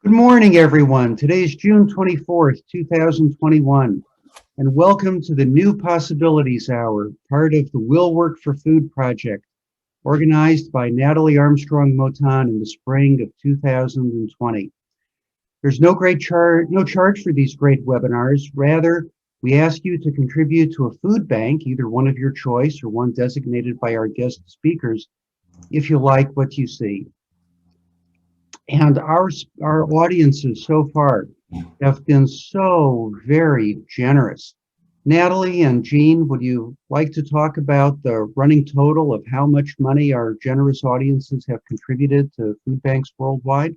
Good morning, everyone. Today is June 24th, 2021, and welcome to the New Possibilities Hour, part of the Will Work for Food project, organized by Natalie Armstrong Moton in the spring of 2020. There's no charge for these great webinars. Rather, we ask you to contribute to a food bank, either one of your choice or one designated by our guest speakers, if you like what you see. And our audiences so far have been so very generous. Natalie and Jean, would you like to talk about the running total of how much money our generous audiences have contributed to food banks worldwide?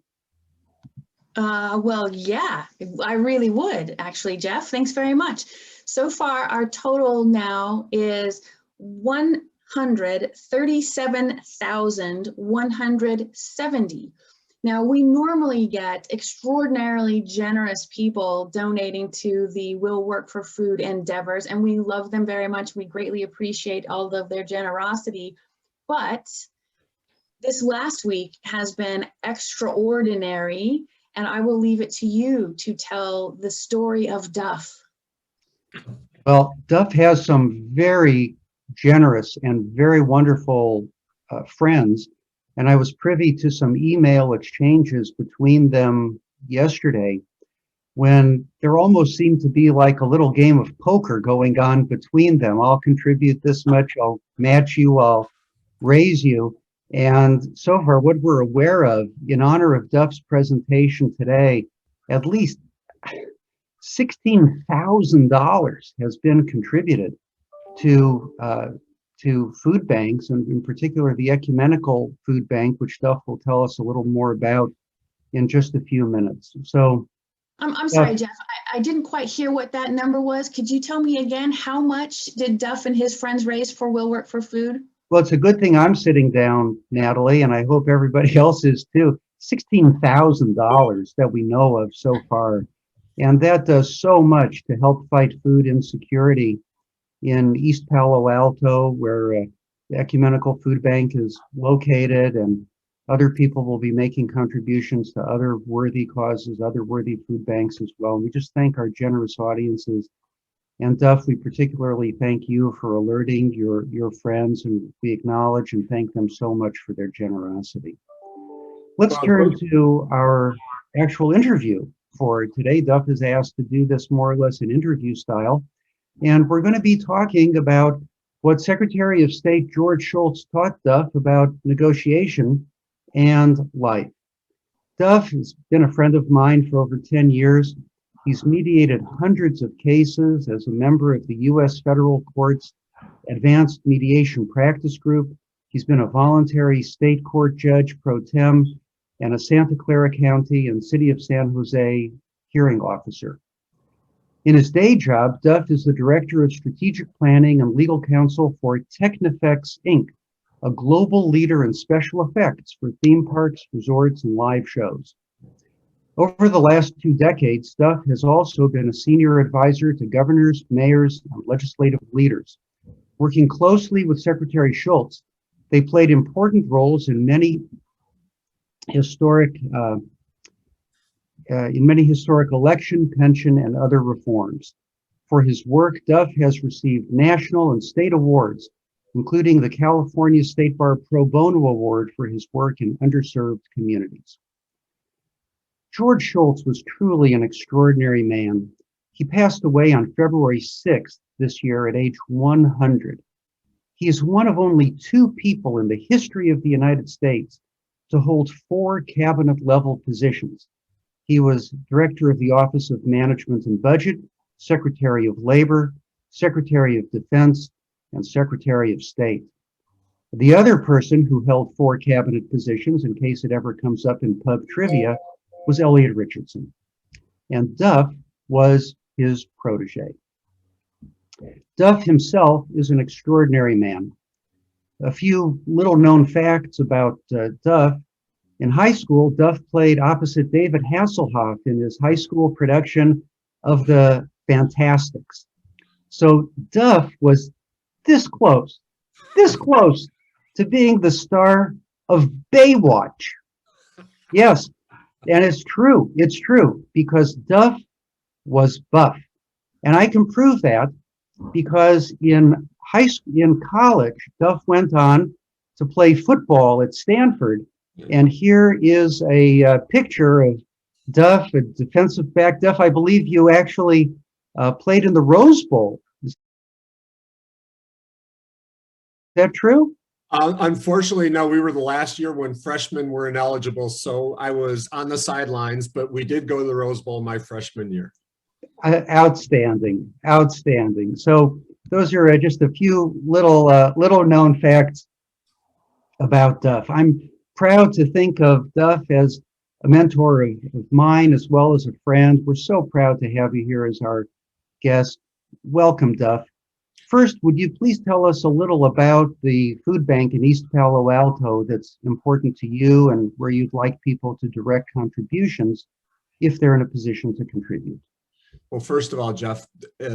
Yeah, I really would actually, Jeff. Thanks very much. So far, our total now is $137,170. Now, we normally get extraordinarily generous people donating to the Will Work for Food endeavors, and we love them very much. We greatly appreciate all of their generosity. But this last week has been extraordinary, and I will leave it to you to tell the story of Duf. Well, Duf has some very generous and very wonderful friends, and I was privy to some email exchanges between them yesterday when there almost seemed to be like a little game of poker going on between them. I'll contribute this much, I'll match you, I'll raise you. And so far, what we're aware of in honor of Duf's presentation today, at least $16,000 has been contributed to food banks, and in particular the Ecumenical Food Bank, which Duf will tell us a little more about in just a few minutes. So, I'm sorry, Jeff. I didn't quite hear what that number was. Could you tell me again, how much did Duf and his friends raise for Will Work for Food? well, it's a good thing I'm sitting down, Natalie, and I hope everybody else is too. $16,000 that we know of so far. And that does so much to help fight food insecurity in East Palo Alto, where the Ecumenical Food Bank is located, and other people will be making contributions to other worthy causes, other worthy food banks as well. And we just thank our generous audiences. And Duf, we particularly thank you for alerting your friends, and we acknowledge and thank them so much for their generosity. Let's turn to our actual interview for today. Duf is asked to do this more or less in interview style. And we're going to be talking about what Secretary of State George Shultz taught Duf about negotiation and life. Duf has been a friend of mine for over 10 years. He's mediated hundreds of cases as a member of the U.S. Federal Court's Advanced Mediation Practice Group. He's been a voluntary state court judge pro tem and a Santa Clara County and City of San Jose hearing officer. In his day job, Duf is the Director of Strategic Planning and Legal Counsel for Technifex, Inc., a global leader in special effects for theme parks, resorts, and live shows. Over the last 2 decades, Duf has also been a senior advisor to governors, mayors, and legislative leaders. Working closely with Secretary Shultz, they played important roles in many historic election, pension, and other reforms. For his work, Duf has received national and state awards, including the California State Bar Pro Bono Award for his work in underserved communities. George Shultz was truly an extraordinary man. He passed away on February 6th this year at age 100. He is one of only 2 people in the history of the United States to hold 4 cabinet-level positions. He was Director of the Office of Management and Budget, Secretary of Labor, Secretary of Defense, and Secretary of State. The other person who held 4 cabinet positions, in case it ever comes up in pub trivia, was Elliot Richardson. And Duf was his protege. Duf himself is an extraordinary man. A few little known facts about Duf. In high school, Duf played opposite David Hasselhoff in his high school production of The Fantastics. So Duf was this close to being the star of Baywatch. Yes, And it's true, because Duff was buff. And I can prove that because in college, Duff went on to play football at Stanford. And here is a picture of Duff, a defensive back. Duff, I believe you actually played in the Rose Bowl. Is that true? Unfortunately, no, we were the last year when freshmen were ineligible. So I was on the sidelines, but we did go to the Rose Bowl my freshman year. Outstanding, outstanding. So those are just a few little known facts about Duff. I'm proud to think of Duff as a mentor of mine as well as a friend. We're so proud to have you here as our guest. Welcome, Duff. First, would you please tell us a little about the food bank in East Palo Alto that's important to you and where you'd like people to direct contributions if they're in a position to contribute? Well, first of all, Jeff,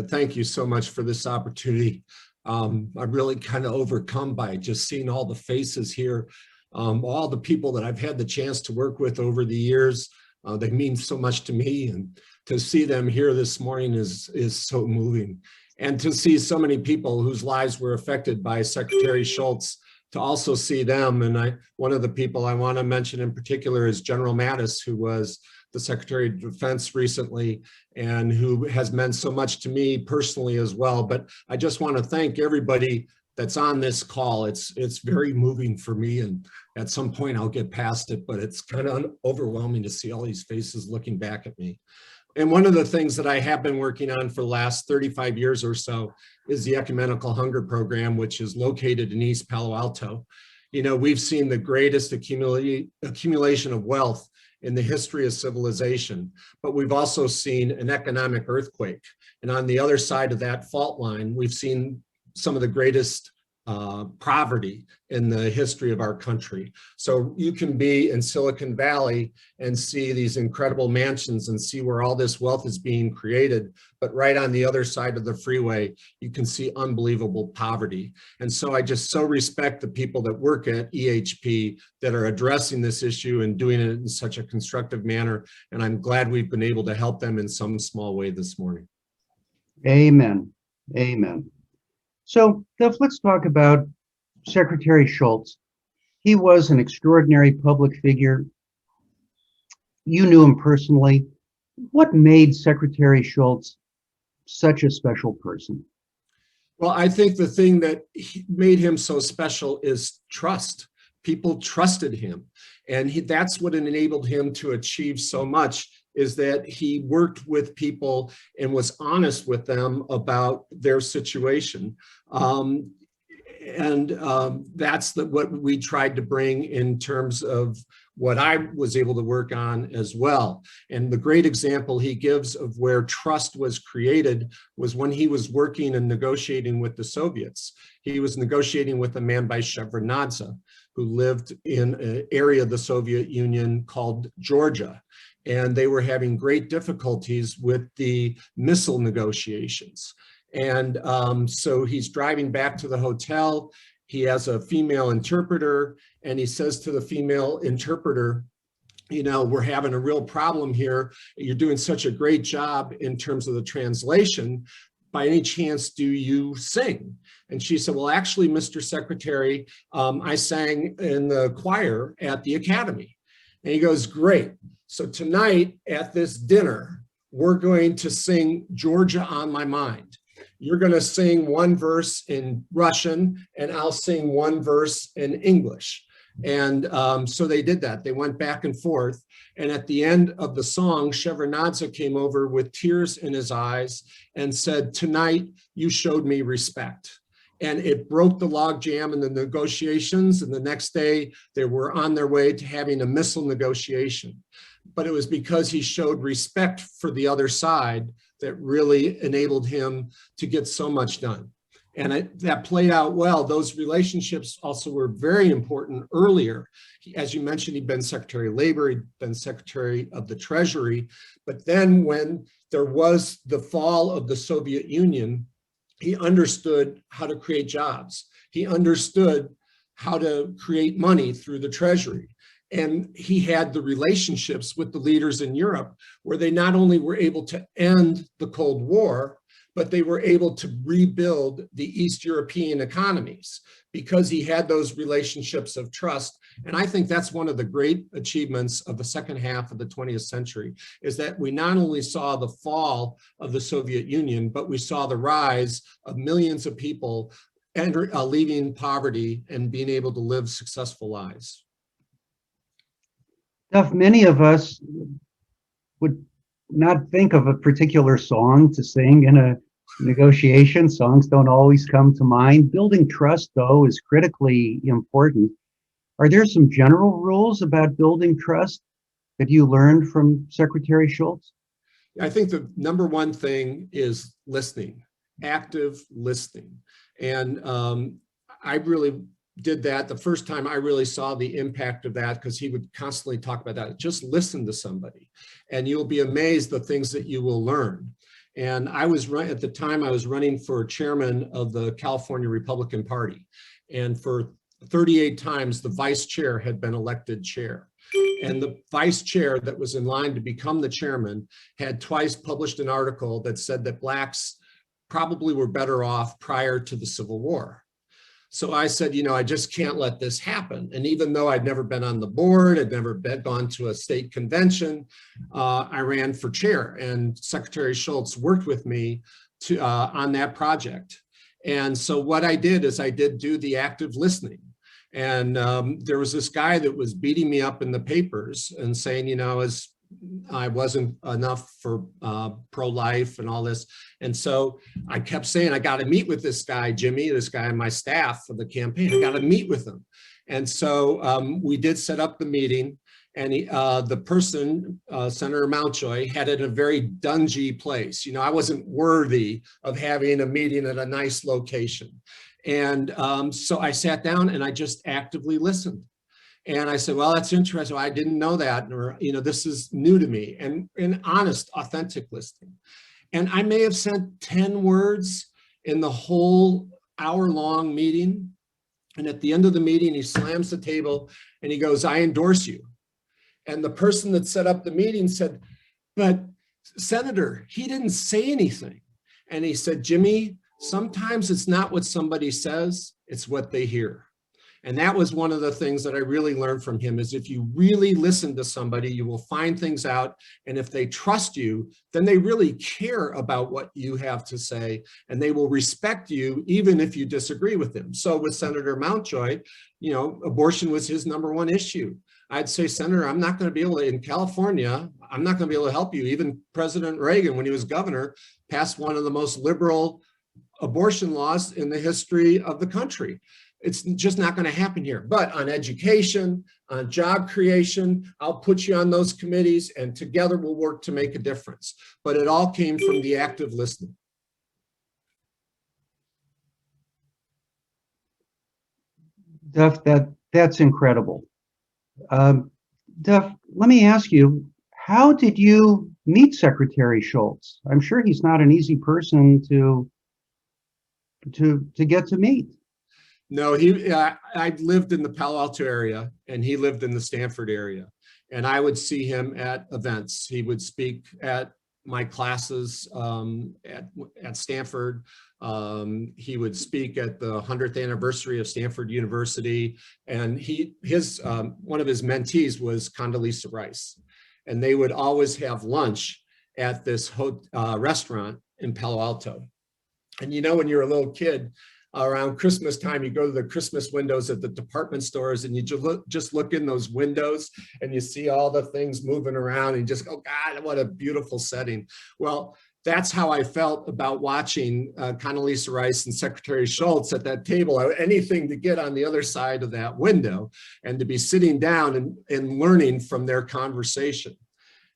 thank you so much for this opportunity. I'm really kind of overcome by just seeing all the faces here, all the people that I've had the chance to work with over the years. They mean so much to me, and to see them here this morning is so moving. And to see so many people whose lives were affected by Secretary Shultz, to also see them. And one of the people I want to mention in particular is General Mattis, who was the Secretary of Defense recently, and who has meant so much to me personally as well. But I just want to thank everybody that's on this call. It's very moving for me, and at some point I'll get past it, but it's kind of overwhelming to see all these faces looking back at me. And one of the things that I have been working on for the last 35 years or so is the Ecumenical Hunger Program, which is located in East Palo Alto. You know, we've seen the greatest accumulation of wealth in the history of civilization, but we've also seen an economic earthquake. And on the other side of that fault line, we've seen some of the greatest poverty in the history of our country. So you can be in Silicon Valley and see these incredible mansions and see where all this wealth is being created, but right on the other side of the freeway, you can see unbelievable poverty. And so I just so respect the people that work at EHP that are addressing this issue and doing it in such a constructive manner. And I'm glad we've been able to help them in some small way this morning. Amen. Amen. So, Duff, let's talk about Secretary Shultz. He was an extraordinary public figure. You knew him personally. What made Secretary Shultz such a special person? Well, I think the thing that made him so special is trust. People trusted him, and that's what enabled him to achieve so much, is that he worked with people and was honest with them about their situation. That's what we tried to bring in terms of what I was able to work on as well. And the great example he gives of where trust was created was when he was working and negotiating with the Soviets. He was negotiating with a man by Shevardnadze, who lived in an area of the Soviet Union called Georgia. And they were having great difficulties with the missile negotiations. And so he's driving back to the hotel. He has a female interpreter, and he says to the female interpreter, you know, we're having a real problem here. You're doing such a great job in terms of the translation. By any chance, do you sing? And she said, well, actually, Mr. Secretary, I sang in the choir at the academy. And he goes, great. So tonight at this dinner, we're going to sing Georgia on My Mind. You're going to sing one verse in Russian, and I'll sing one verse in English. And so they did that. They went back and forth. And at the end of the song, Shevardnadze came over with tears in his eyes and said, tonight you showed me respect. And it broke the logjam in the negotiations. And the next day they were on their way to having a missile negotiation. But it was because he showed respect for the other side that really enabled him to get so much done. And that played out well. Those relationships also were very important earlier. As you mentioned, he'd been Secretary of Labor, he'd been Secretary of the Treasury. But then when there was the fall of the Soviet Union, he understood how to create jobs. He understood how to create money through the Treasury. And he had the relationships with the leaders in Europe where they not only were able to end the Cold War, but they were able to rebuild the East European economies because he had those relationships of trust. And I think that's one of the great achievements of the second half of the 20th century, is that we not only saw the fall of the Soviet Union, but we saw the rise of millions of people leaving poverty and being able to live successful lives. Duf, many of us would not think of a particular song to sing in a negotiation. Songs don't always come to mind. Building trust, though, is critically important. Are there some general rules about building trust that you learned from Secretary Shultz? I think the number one thing is listening, active listening. And I really did that the first time I really saw the impact of that, because he would constantly talk about that. Just listen to somebody and you'll be amazed the things that you will learn. And I was at the time I was running for chairman of the California Republican Party. And for 38 times, the vice chair had been elected chair. And the vice chair that was in line to become the chairman had twice published an article that said that Blacks probably were better off prior to the Civil War. So I said, you know, I just can't let this happen. And even though I'd never been on the board, I'd never gone to a state convention, I ran for chair. And Secretary Shultz worked with me on that project. And so what I did is I did do the active listening. And there was this guy that was beating me up in the papers and saying, you know, I wasn't enough for pro-life and all this. And so I kept saying, I got to meet with this guy, Jimmy, this guy on my staff for the campaign. I got to meet with him. And so we did set up the meeting, and the person, Senator Mountjoy, had it in a very dungy place. You know, I wasn't worthy of having a meeting at a nice location. And so I sat down and I just actively listened. And I said, well, that's interesting. I didn't know that, or, you know, this is new to me, and honest, authentic listening. And I may have sent 10 words in the whole hour-long meeting. And at the end of the meeting, he slams the table and he goes, I endorse you. And the person that set up the meeting said, but Senator, he didn't say anything. And he said, Jimmy, sometimes it's not what somebody says, it's what they hear. And that was one of the things that I really learned from him, is if you really listen to somebody, you will find things out. And if they trust you, then they really care about what you have to say, and they will respect you even if you disagree with them. So with Senator Mountjoy, you know, abortion was his number one issue. I'd say, Senator, I'm not going to be able to, in California, I'm not going to be able to help you. Even President Reagan, when he was governor, passed one of the most liberal abortion laws in the history of the country. It's just not going to happen here. But on education, on job creation, I'll put you on those committees, and together we'll work to make a difference. But it all came from the active listening. Duf, that's incredible. Duf, let me ask you, how did you meet Secretary Shultz? I'm sure he's not an easy person to get to meet. No, I lived in the Palo Alto area and he lived in the Stanford area. And I would see him at events. He would speak at my classes at Stanford. He would speak at the 100th anniversary of Stanford University. And one of his mentees was Condoleezza Rice. And they would always have lunch at this restaurant in Palo Alto. And you know, when you're a little kid, around Christmas time, you go to the Christmas windows at the department stores and you just look in those windows and you see all the things moving around and you just go, God, what a beautiful setting. Well, that's how I felt about watching Condoleezza Rice and Secretary Shultz at that table. Anything to get on the other side of that window and to be sitting down and learning from their conversation.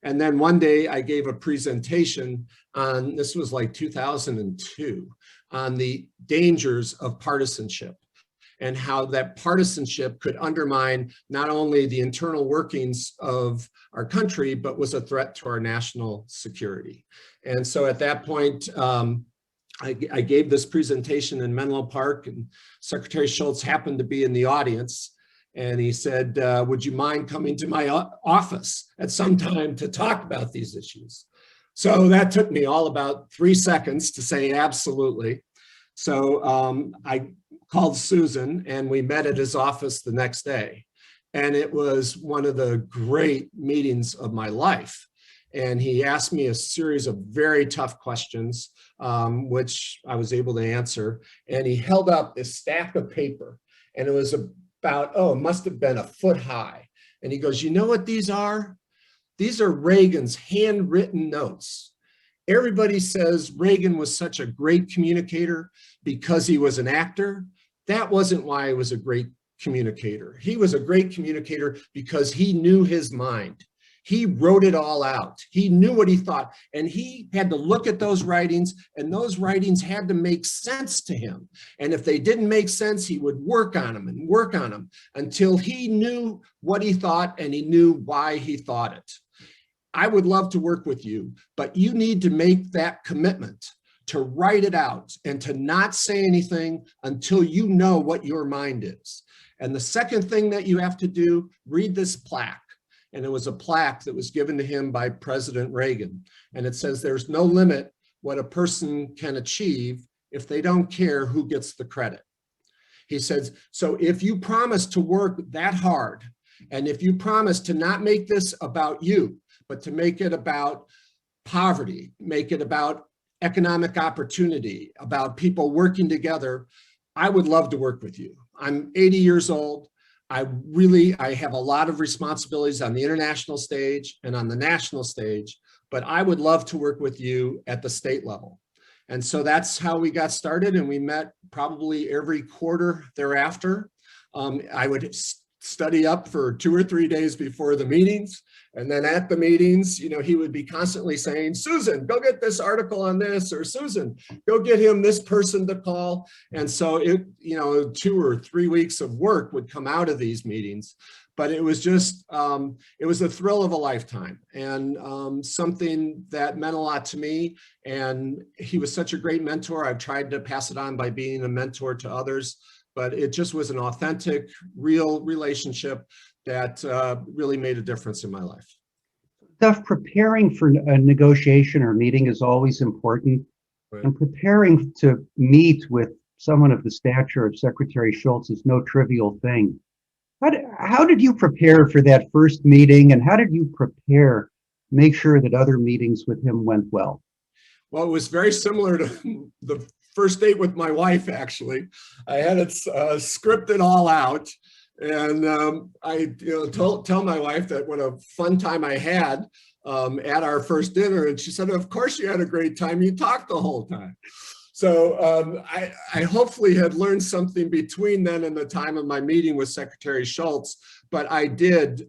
And then one day I gave a presentation on, this was like 2002, on the dangers of partisanship and how that partisanship could undermine not only the internal workings of our country, but was a threat to our national security. And so at that point, I gave this presentation in Menlo Park, and Secretary Shultz happened to be in the audience. And he said, would you mind coming to my office at some time to talk about these issues? So that took me all about 3 seconds to say absolutely. So I called Susan and we met at his office the next day. And it was one of the great meetings of my life. And he asked me a series of very tough questions, which I was able to answer. And he held up this stack of paper, and it was about, it must have been a foot high. And he goes, you know what these are? These are Reagan's handwritten notes. Everybody says Reagan was such a great communicator because he was an actor. That wasn't why he was a great communicator. He was a great communicator because he knew his mind. He wrote it all out. He knew what he thought, and he had to look at those writings, and those writings had to make sense to him. And if they didn't make sense, he would work on them and work on them until he knew what he thought and he knew why he thought it. I would love to work with you, but you need to make that commitment to write it out and to not say anything until you know what your mind is. And the second thing that you have to do, read this plaque. And it was a plaque that was given to him by President Reagan. And it says, there's no limit what a person can achieve if they don't care who gets the credit. He says, so if you promise to work that hard, and if you promise to not make this about you, but to make it about poverty, make it about economic opportunity, about people working together, I would love to work with you. I'm 80 years old. I have a lot of responsibilities on the international stage and on the national stage, but I would love to work with you at the state level. And so that's how we got started, and we met probably every quarter thereafter. I would study up for 2 or 3 days before the meetings. And then at the meetings, he would be constantly saying, Susan, go get this article on this, or Susan, go get him this person to call. And so 2 or 3 weeks of work would come out of these meetings. But it was just, it was a thrill of a lifetime, and something that meant a lot to me. And he was such a great mentor. I've tried to pass it on by being a mentor to others, but it just was an authentic, real relationship that really made a difference in my life. Duf, preparing for a negotiation or meeting is always important. Right. And preparing to meet with someone of the stature of Secretary Shultz is no trivial thing. How did you prepare for that first meeting, and how did you prepare, make sure that other meetings with him went well? Well, it was very similar to the first date with my wife, actually. I had it scripted all out. And I tell my wife that what a fun time I had at our first dinner. And she said, of course you had a great time. You talked the whole time. So I hopefully had learned something between then and the time of my meeting with Secretary Shultz. But I did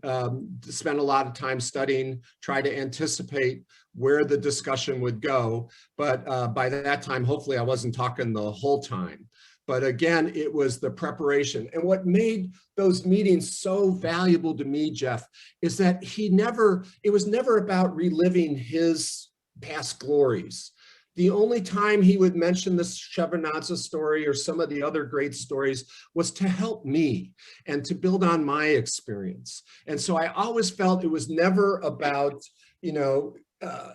spend a lot of time studying, try to anticipate where the discussion would go. But by that time, hopefully I wasn't talking the whole time. But again, it was the preparation. And what made those meetings so valuable to me, Jeff, is that it was never about reliving his past glories. The only time he would mention the Shevardnadze story or some of the other great stories was to help me and to build on my experience. And so I always felt it was never about,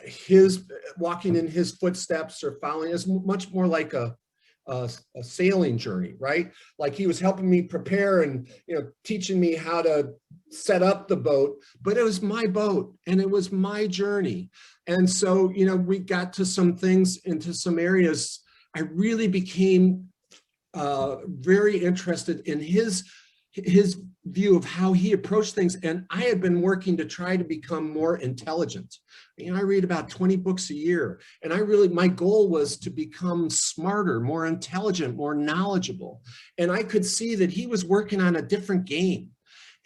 his walking in his footsteps or following. It's much more like a sailing journey, right? Like he was helping me prepare and, teaching me how to set up the boat, but it was my boat and it was my journey. And so, we got to some things, into some areas. I really became very interested in his view of how he approached things. And I had been working to try to become more intelligent. I read about 20 books a year, and my goal was to become smarter, more intelligent, more knowledgeable. And I could see that he was working on a different game.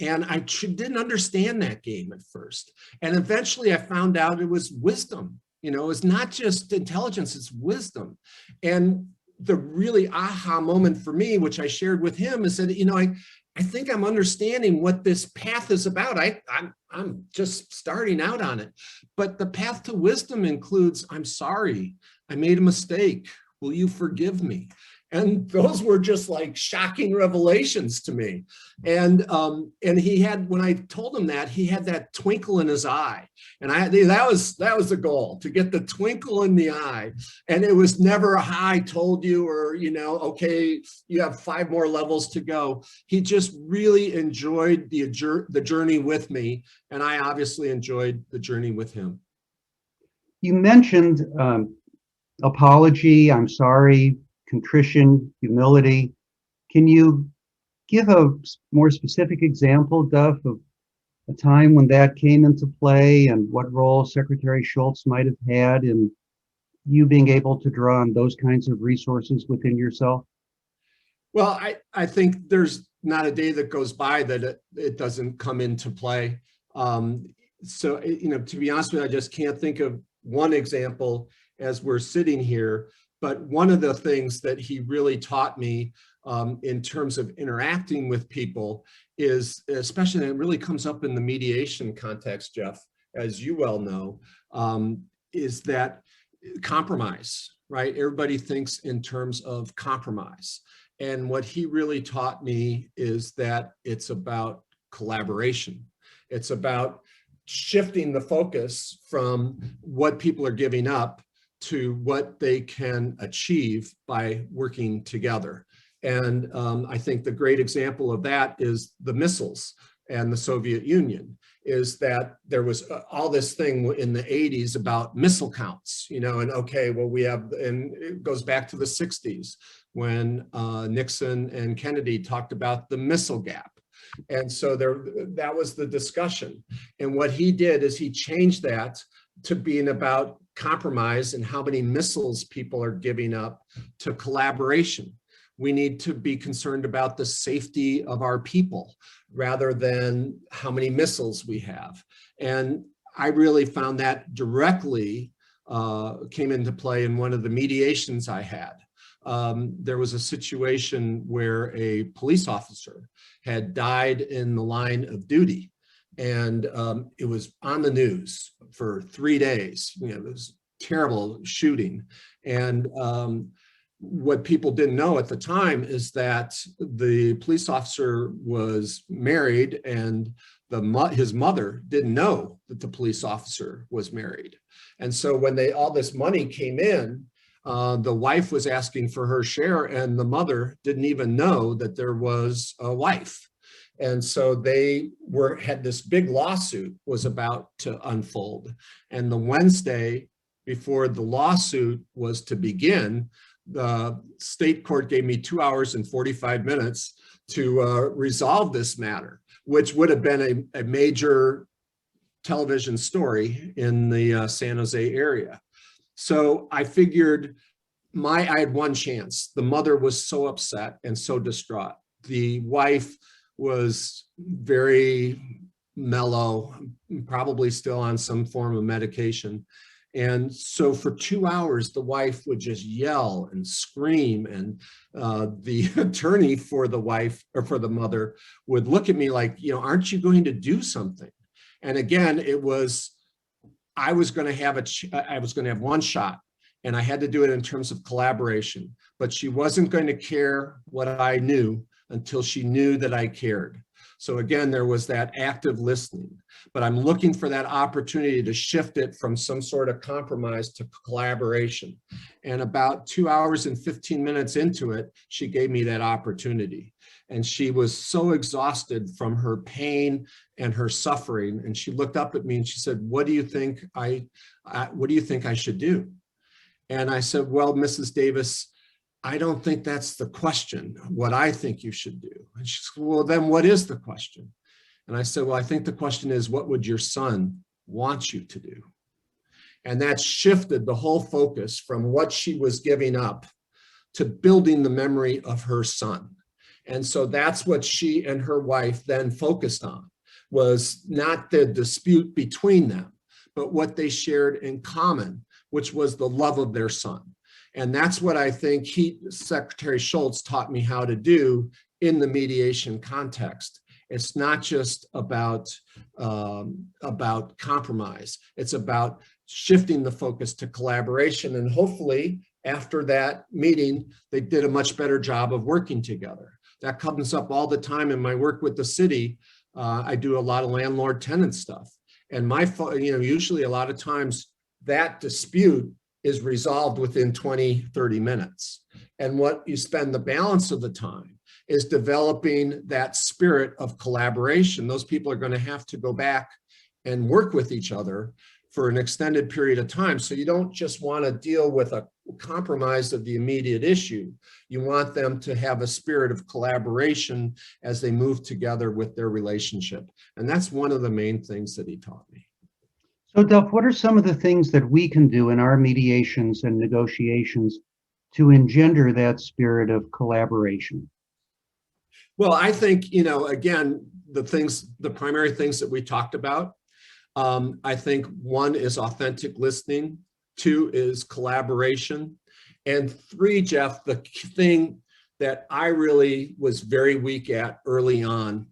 And I didn't understand that game at first. And eventually I found out it was wisdom. It's not just intelligence, it's wisdom. And the really aha moment for me, which I shared with him, is that, I think I'm understanding what this path is about. I'm just starting out on it. But the path to wisdom includes, I'm sorry, I made a mistake. Will you forgive me? And those were just like shocking revelations to me. And he had, when I told him that, he had that twinkle in his eye. And that was the goal, to get the twinkle in the eye. And it was never a I told you, or, you know, okay, you have 5 more levels to go. He just really enjoyed the journey with me. And I obviously enjoyed the journey with him. You mentioned apology, I'm sorry, contrition, humility. Can you give a more specific example, Duf, of a time when that came into play and what role Secretary Shultz might have had in you being able to draw on those kinds of resources within yourself? Well, I think there's not a day that goes by that it doesn't come into play. So, you know, to be honest with you, I just can't think of one example as we're sitting here. But one of the things that he really taught me in terms of interacting with people is, especially, it really comes up in the mediation context, Jeff, as you well know, is that compromise, right? Everybody thinks in terms of compromise. And what he really taught me is that it's about collaboration. It's about shifting the focus from what people are giving up to what they can achieve by working together. And I think the great example of that is the missiles and the Soviet Union, is that there was all this thing in the 80s about missile counts, you know, and okay, well, we have, and it goes back to the 60s when Nixon and Kennedy talked about the missile gap. And so that was the discussion. And what he did is he changed that to being about compromise and how many missiles people are giving up, to collaboration. We need to be concerned about the safety of our people rather than how many missiles we have. And I really found that directly came into play in one of the mediations I had. There was a situation where a police officer had died in the line of duty, and it was on the news for 3 days. You know, it was terrible shooting. And what people didn't know at the time is that the police officer was married, and his mother didn't know that the police officer was married. And so when all this money came in, the wife was asking for her share, and the mother didn't even know that there was a wife. And so they had this big lawsuit was about to unfold. And the Wednesday before the lawsuit was to begin, the state court gave me 2 hours and 45 minutes to resolve this matter, which would have been a major television story in the San Jose area. So I figured I had one chance. The mother was so upset and so distraught. The wife was very mellow, probably still on some form of medication. And so for 2 hours, the wife would just yell and scream. And the attorney for the wife, or for the mother, would look at me like, you know, aren't you going to do something? And again, I was going to have one shot, and I had to do it in terms of collaboration, but she wasn't going to care what I knew until she knew that I cared. So again, there was that active listening, but I'm looking for that opportunity to shift it from some sort of compromise to collaboration. And about 2 hours and 15 minutes into it, she gave me that opportunity. And she was so exhausted from her pain and her suffering. And she looked up at me and she said, what do you think I should do? And I said, well, Mrs. Davis, I don't think that's the question, what I think you should do. And she said, well, then what is the question? And I said, well, I think the question is, what would your son want you to do? And that shifted the whole focus from what she was giving up to building the memory of her son. And so that's what she and her wife then focused on, was not the dispute between them, but what they shared in common, which was the love of their son. And that's what I think Secretary Shultz taught me how to do in the mediation context. It's not just about compromise. It's about shifting the focus to collaboration. And hopefully, after that meeting, they did a much better job of working together. That comes up all the time in my work with the city. I do a lot of landlord tenant stuff. And usually a lot of times that dispute is resolved within 20, 30 minutes. And what you spend the balance of the time is developing that spirit of collaboration. Those people are going to have to go back and work with each other for an extended period of time. So you don't just want to deal with a compromise of the immediate issue. You want them to have a spirit of collaboration as they move together with their relationship. And that's one of the main things that he taught me. So Duf, what are some of the things that we can do in our mediations and negotiations to engender that spirit of collaboration? Well, I think, again, the primary things that we talked about, I think one is authentic listening, two is collaboration, and three, Jeff, the thing that I really was very weak at early on,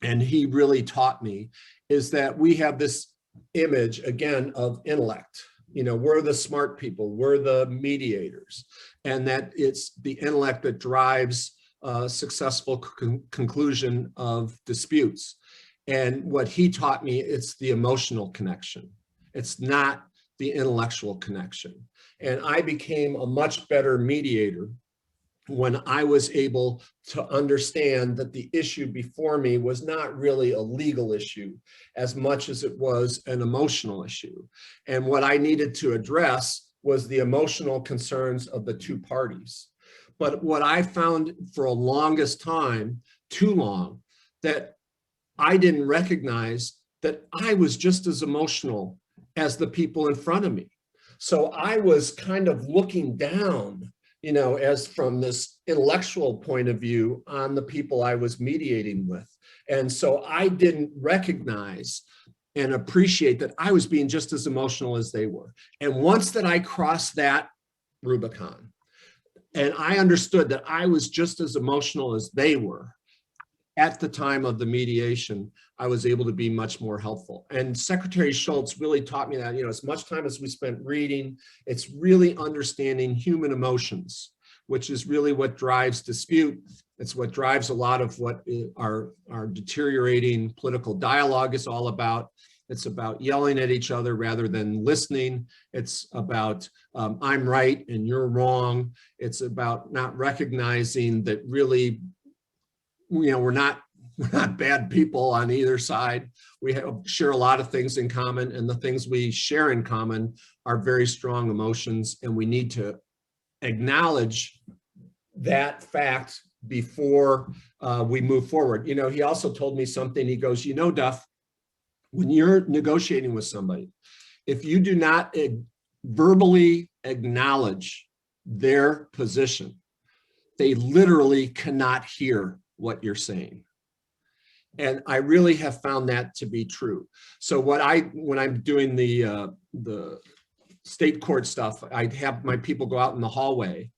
and he really taught me, is that we have this image, again, of intellect. We're the smart people, we're the mediators, and that it's the intellect that drives successful conclusion of disputes. And what he taught me, it's the emotional connection. It's not the intellectual connection. And I became a much better mediator when I was able to understand that the issue before me was not really a legal issue as much as it was an emotional issue. And what I needed to address was the emotional concerns of the two parties. But what I found for a longest time, too long, that I didn't recognize that I was just as emotional as the people in front of me. So I was kind of looking down, as from this intellectual point of view on the people I was mediating with. And so I didn't recognize and appreciate that I was being just as emotional as they were. And once that I crossed that Rubicon, and I understood that I was just as emotional as they were at the time of the mediation, I was able to be much more helpful. And Secretary Shultz really taught me that, as much time as we spent reading, it's really understanding human emotions, which is really what drives dispute. It's what drives a lot of what our deteriorating political dialogue is all about. It's about yelling at each other rather than listening. It's about I'm right and you're wrong. It's about not recognizing that really, we're not bad people on either side. We share a lot of things in common, and the things we share in common are very strong emotions, and we need to acknowledge that fact before we move forward. He also told me something. He goes, Duf, when you're negotiating with somebody, if you do not verbally acknowledge their position, they literally cannot hear what you're saying. And I really have found that to be true. So when I'm doing the state court stuff, I have my people go out in the hallway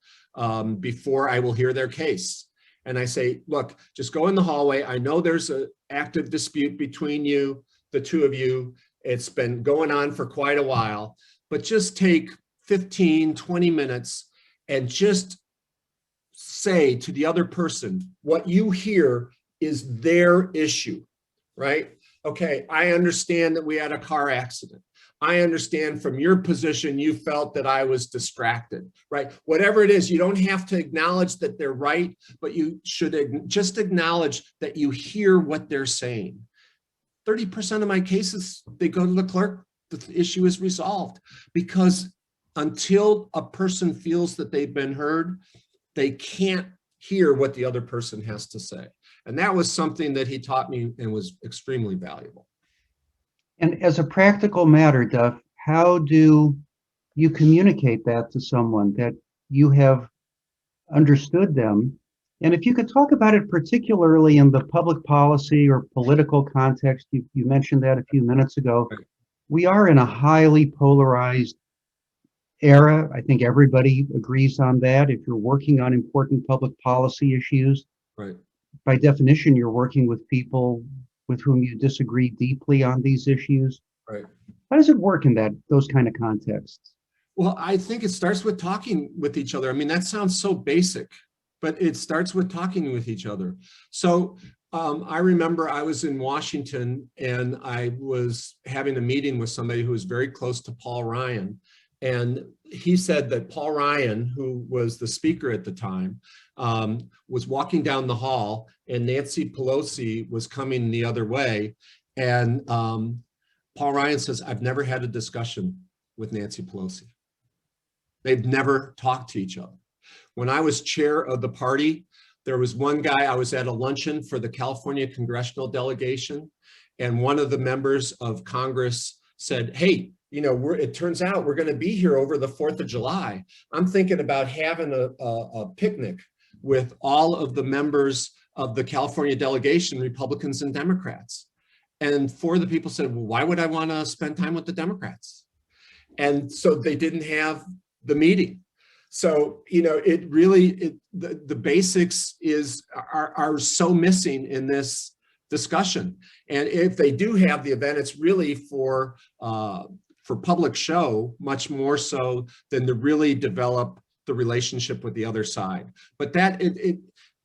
before I will hear their case. And I say, look, just go in the hallway. I know there's an active dispute between you, the two of you. It's been going on for quite a while, but just take 15, 20 minutes and just say to the other person, what you hear is their issue, right? Okay, I understand that we had a car accident. I understand from your position, you felt that I was distracted, right? Whatever it is, you don't have to acknowledge that they're right, but you should just acknowledge that you hear what they're saying. 30% of my cases, they go to the clerk, the issue is resolved, because until a person feels that they've been heard, they can't hear what the other person has to say. And that was something that he taught me and was extremely valuable. And as a practical matter, Duf, how do you communicate that to someone, that you have understood them? And if you could talk about it particularly in the public policy or political context, you mentioned that a few minutes ago. Right. We are in a highly polarized era. I think everybody agrees on that. If you're working on important public policy issues, Right. by definition, you're working with people with whom you disagree deeply on these issues. Right. How does it work in those kind of contexts? Well, I think it starts with talking with each other. I mean, that sounds so basic, but it starts with talking with each other. So I remember I was in Washington and I was having a meeting with somebody who was very close to Paul Ryan. And he said that Paul Ryan, who was the speaker at the time, was walking down the hall and Nancy Pelosi was coming the other way. And Paul Ryan says, I've never had a discussion with Nancy Pelosi. They've never talked to each other. When I was chair of the party, there was one guy, I was at a luncheon for the California congressional delegation, and one of the members of Congress said, hey, you know, it turns out we're going to be here over the 4th of July. I'm thinking about having a picnic with all of the members of the California delegation, Republicans and Democrats. And 4 of the people said, well, why would I want to spend time with the Democrats? And so they didn't have the meeting. So, you know, it really, the basics are so missing in this discussion. And if they do have the event, it's really for public show, much more so than to really develop the relationship with the other side. But that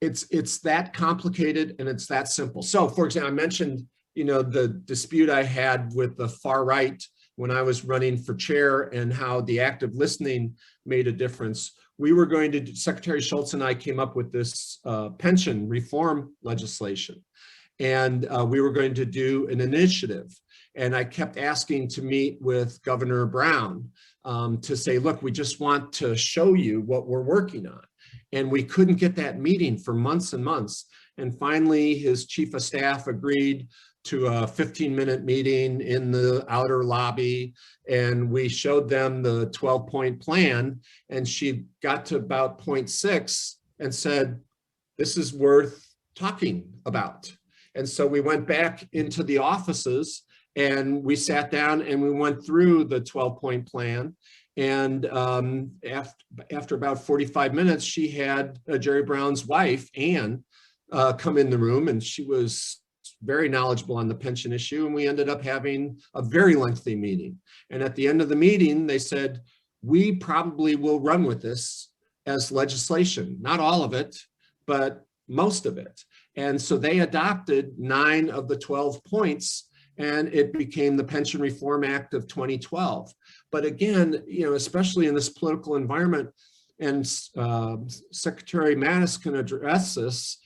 it's that complicated and it's that simple. So, for example, I mentioned, you know, the dispute I had with the far right when I was running for chair and how the active listening made a difference. We were going to, Secretary Shultz and I came up with this pension reform legislation. And we were going to do an initiative. And I kept asking to meet with Governor Brown to say, look, we just want to show you what we're working on. And we couldn't get that meeting for months and months. And finally, his chief of staff agreed to a 15-minute meeting in the outer lobby, and we showed them the 12-point plan, and she got to about point 6 and said, this is worth talking about. And so we went back into the offices and we sat down and we went through the 12-point plan. And after about 45 minutes, she had Jerry Brown's wife, Ann, come in the room, and she was very knowledgeable on the pension issue, and we ended up having a very lengthy meeting. And at the end of the meeting, they said, we probably will run with this as legislation, not all of it, but most of it. And so they adopted 9 of the 12 points, and it became the Pension Reform Act of 2012. But again, you know, especially in this political environment, and Secretary Mattis can address this,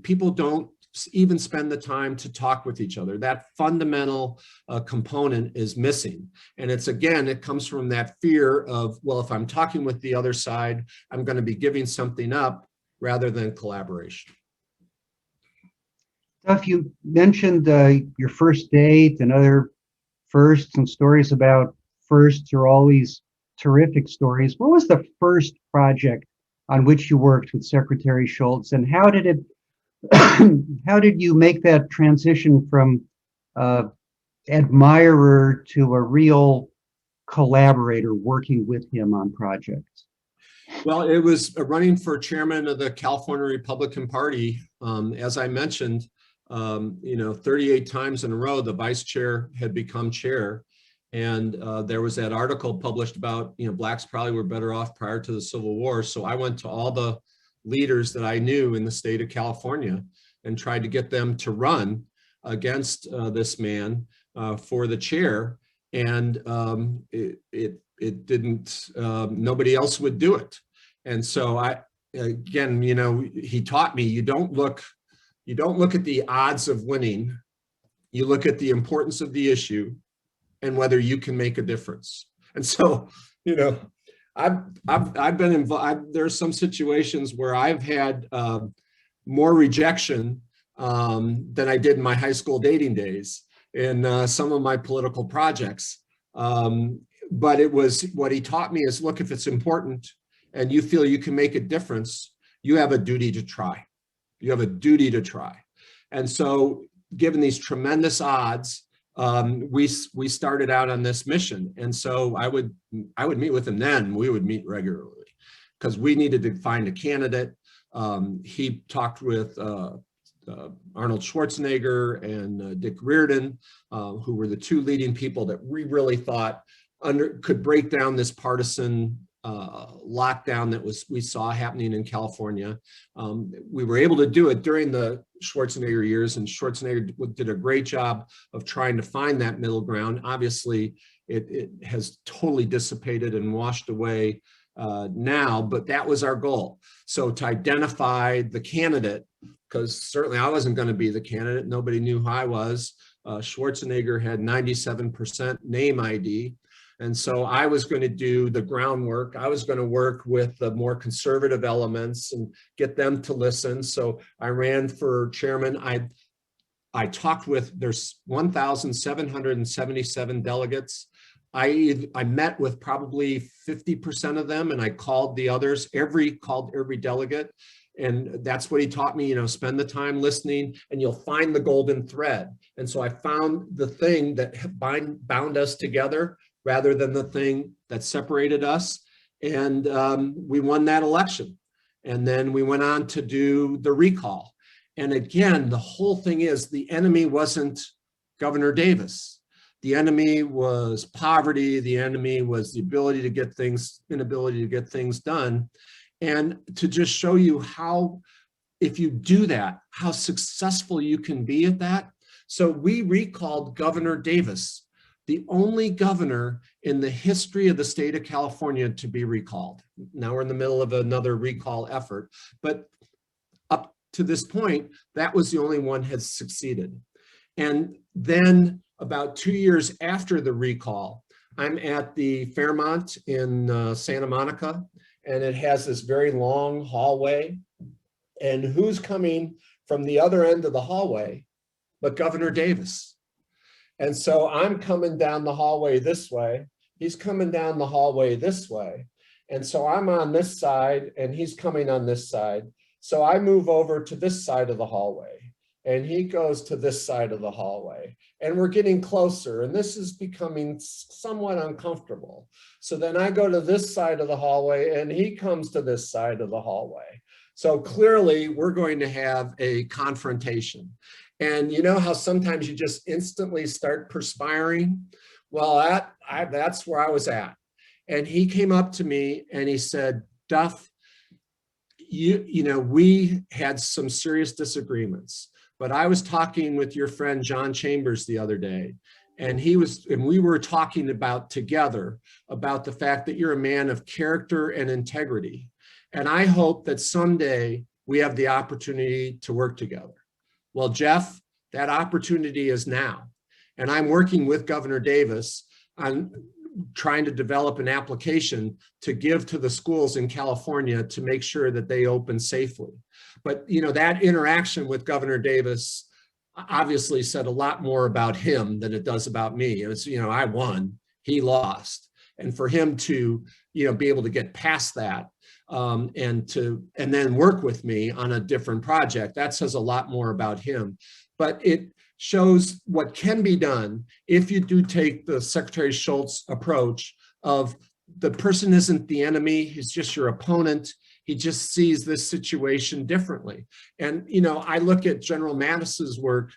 people don't even spend the time to talk with each other. That fundamental component is missing. And it's, again, it comes from that fear of, well, if I'm talking with the other side, I'm going to be giving something up rather than collaboration. Duf, you mentioned your first date and other firsts, and stories about firsts are always terrific stories. What was the first project on which you worked with Secretary Shultz, and how did it how did you make that transition from admirer to a real collaborator working with him on projects? Well, it was running for chairman of the California Republican Party. As I mentioned, you know, 38 times in a row, the vice chair had become chair. And there was that article published about, you know, blacks probably were better off prior to the Civil War. So I went to all the leaders that I knew in the state of California and tried to get them to run against this man for the chair. And it didn't, nobody else would do it. And so again, you know, he taught me, you don't look at the odds of winning, you look at the importance of the issue and whether you can make a difference. And so, you know, I've been involved. There are some situations where I've had more rejection than I did in my high school dating days in some of my political projects. But it was, what he taught me is, look, if it's important and you feel you can make a difference, you have a duty to try. You have a duty to try. And so given these tremendous odds, we started out on this mission. And so I would meet with him then. We would meet regularly because we needed to find a candidate. He talked with Arnold Schwarzenegger and Dick Reardon, who were the 2 leading people that we really thought could break down this partisan lockdown that we saw happening in California. We were able to do it during the Schwarzenegger years, and Schwarzenegger did a great job of trying to find that middle ground. Obviously, it has totally dissipated and washed away now, but that was our goal. So to identify the candidate, because certainly I wasn't going to be the candidate. Nobody knew who I was. Schwarzenegger had 97% name ID. And so I was going to do the groundwork. I was going to work with the more conservative elements and get them to listen. So I ran for chairman. I talked with, there's 1,777 delegates. I met with probably 50% of them, and I called the others, called every delegate. And that's what he taught me, spend the time listening and you'll find the golden thread. And so I found the thing that bound us together rather than the thing that separated us. And we won that election. And then we went on to do the recall. And again, the whole thing is the enemy wasn't Governor Davis. The enemy was poverty. The enemy was the inability to get things done. And to just show you how, if you do that, how successful you can be at that. So we recalled Governor Davis, the only governor in the history of the state of California to be recalled. Now we're in the middle of another recall effort, but up to this point, that was the only one has succeeded. And then about 2 years after the recall, I'm at the Fairmont in Santa Monica, and it has this very long hallway. And who's coming from the other end of the hallway but Governor Davis? And so I'm coming down the hallway this way. He's coming down the hallway this way. And so I'm on this side and he's coming on this side. So I move over to this side of the hallway and he goes to this side of the hallway. And we're getting closer and this is becoming somewhat uncomfortable. So then I go to this side of the hallway and he comes to this side of the hallway. So clearly we're going to have a confrontation. And you know how sometimes you just instantly start perspiring? Well, that's where I was at. And he came up to me and he said, Duf, we had some serious disagreements, but I was talking with your friend John Chambers the other day, and we were talking together about the fact that you're a man of character and integrity. And I hope that someday we have the opportunity to work together. Well, Jeff, that opportunity is now. And I'm working with Governor Davis on trying to develop an application to give to the schools in California to make sure that they open safely. But that interaction with Governor Davis obviously said a lot more about him than it does about me. It's, I won, he lost. And for him to, be able to get past that and then work with me on a different project, that says a lot more about him. But it shows what can be done if you do take the Secretary Shultz approach of the person isn't the enemy, he's just your opponent. He just sees this situation differently. And, I look at General Mattis's work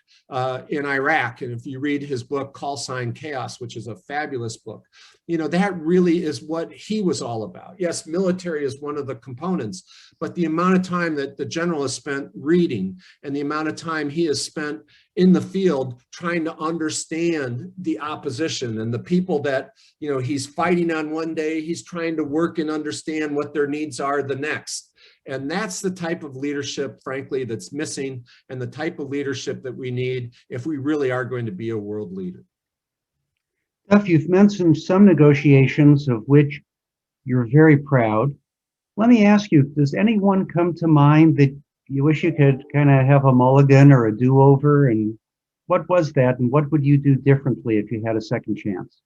in Iraq, and if you read his book, Call Sign Chaos, which is a fabulous book, that really is what he was all about. Yes, military is one of the components, but the amount of time that the general has spent reading and the amount of time he has spent in the field trying to understand the opposition and the people that, he's fighting on one day, he's trying to work and understand what their needs are the next. And that's the type of leadership, frankly, that's missing, and the type of leadership that we need if we really are going to be a world leader. Duf, you've mentioned some negotiations of which you're very proud. Let me ask you, does anyone come to mind that you wish you could kind of have a mulligan or a do-over? And what was that? And what would you do differently if you had a second chance?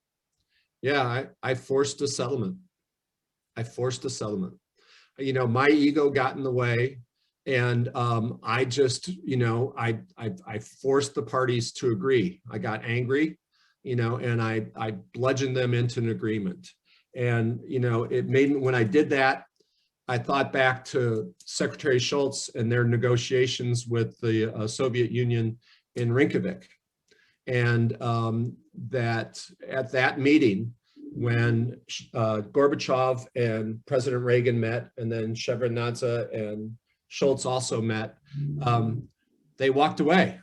Yeah, I forced a settlement. My ego got in the way, and I just, I forced the parties to agree. I got angry, and I bludgeoned them into an agreement. And, it made me, when I did that, I thought back to Secretary Shultz and their negotiations with the Soviet Union in Reykjavik. And that at that meeting, when Gorbachev and President Reagan met, and then Shevardnadze and Shultz also met, they walked away.